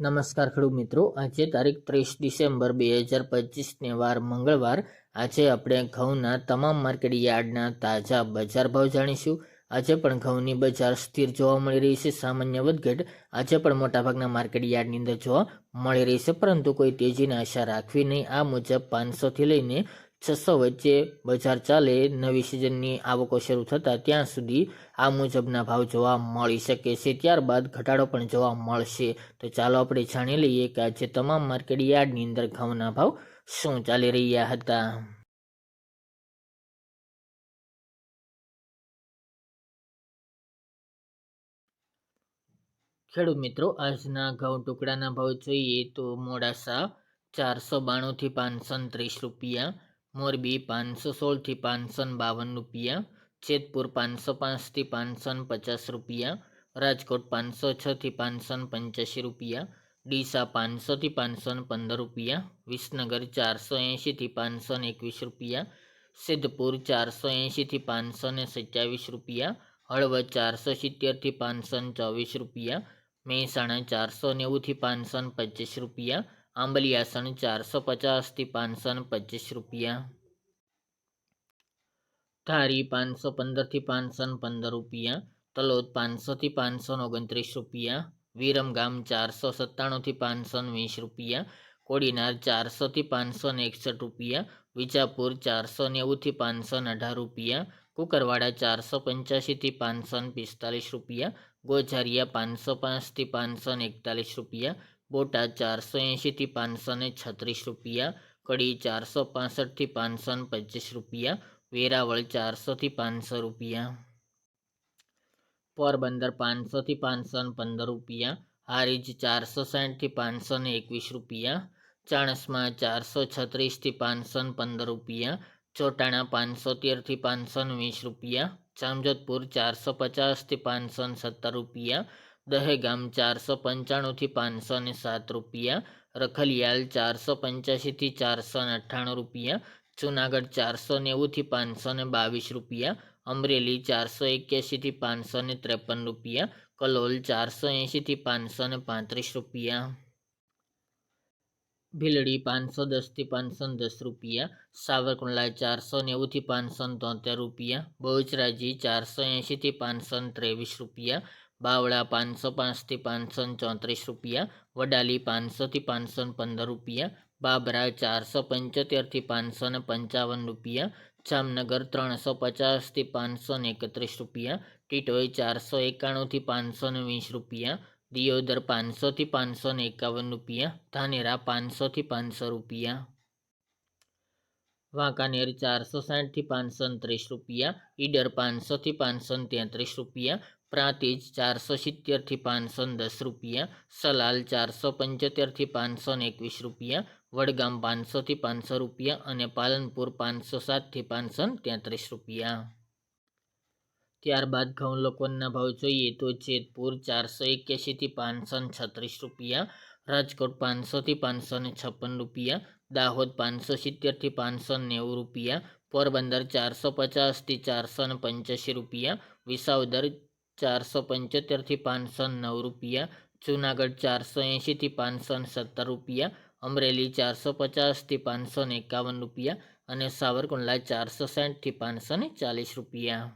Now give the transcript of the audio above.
નમસ્કાર ખેડૂત મિત્રો, આજે તારીખ 30 ડિસેમ્બર 2025ને વાર મંગળવાર. આજે આપણે ઘઉંના તમામ માર્કેટ યાર્ડના તાજા બજાર ભાવ જાણીશું. આજે પણ ઘઉંની બજાર સ્થિર જોવા મળી રહી છે. સામાન્ય વધઘટ આજે પણ મોટાભાગના માર્કેટ યાર્ડની અંદર જોવા મળી રહી છે, પરંતુ કોઈ તેજીની આશા રાખવી નહીં. આ મુજબ 500થી લઈને 600 વચ્ચે બજાર ચાલે. નવી સિઝનની આવકો શરૂ થતાં ત્યાં સુધી આ મુજબના ભાવ જોવા મળી શકે છે. ત્યારબાદ ઘટાડો પણ જોવા મળશે. તો ચાલો આપણે જાણી લઈએ કે આજે તમામ માર્કેટ યાર્ડની અંદર ઘઉંના ભાવ શું ચાલી રહ્યા હતા. ખેડૂત મિત્રો, આજના ઘઉં ટુકડાના ભાવ જોઈએ તો મોડાસા 492થી 530 રૂપિયા, મોરબી 516થી 552 રૂપિયા, જેતપુર 505થી 550 રૂપિયા, રાજકોટ 506થી 585 રૂપિયા, ડીસા 500થી 515 રૂપિયા, વિસનગર 480થી 521 રૂપિયા, સિદ્ધપુર 480થી 527 રૂપિયા, હળવદ 470થી 524 રૂપિયા, મહેસાણા 490થી 525 રૂપિયા, આંબલિયાસણ 450થી 525 રૂપિયા, ધારી 515થી 515 રૂપિયા, તલોદ 500થી 529 રૂપિયા, વિરમગામ 497થી 520 રૂપિયા, કોડીનાર 400થી 561 રૂપિયા, વિજાપુર 490થી 518 રૂપિયા, કુકરવાડા 485થી 545 રૂપિયા, ગોઝારિયા 505થી 541 રૂપિયા, બોટાદ 480થી 536 રૂપિયા, કડી 465થી 525 રૂપિયા, વેરાવળ 400થી 500 રૂપિયા, પોરબંદર 500થી 515 રૂપિયા, હારીજ 460થી 521 રૂપિયા, ચાણસ્મા 436થી 515 રૂપિયા, ચોટાણા 513થી 520 રૂપિયા, જામજોધપુર 450થી 517 રૂપિયા, દહેગામ 495થી 507 રૂપિયા, રખલિયાલ 485થી 498 રૂપિયા, જુનાગઢ 490થી 522 રૂપિયા, અમરેલી 481થી 553 રૂપિયા, કલોલ 480થી 535 રૂપિયા, ભીલડી 510થી 510 રૂપિયા, સાવરકુંડલા 490થી 573 રૂપિયા, બહુચરાજી 480થી 523 રૂપિયા, બાવળા 505થી 534 રૂપિયા, વડાલી 500થી 515 રૂપિયા, બાબરા 475થી 555 રૂપિયા, જામનગર 350થી 531 રૂપિયા, ટીટોઈ 491થી 520 રૂપિયા, દિયોદર 500થી 551 રૂપિયા, ધાનેરા 500થી 500 રૂપિયા, વાંકાનેર 460થી 530 રૂપિયા, ઈડર 500થી 533 રૂપિયા, પ્રાંતિજ 470થી 510 રૂપિયા, સલાલ 475થી 521 રૂપિયા, વડગામ 500થી 500 રૂપિયા અને પાલનપુર 507થી 533 રૂપિયા. ત્યારબાદ ઘઉં લોકોના ભાવ જોઈએ તો જેતપુર 481થી 536 રૂપિયા, રાજકોટ 500થી 556 રૂપિયા, દાહોદ 570થી 590 રૂપિયા, પોરબંદર 450થી 485 રૂપિયા, વિસાવદર 475થી 509 રૂપિયા, જુનાગઢ 480થી 517 રૂપિયા, અમરેલી 450થી 551 રૂપિયા અને સાવરકુંડલા 460થી 540 રૂપિયા.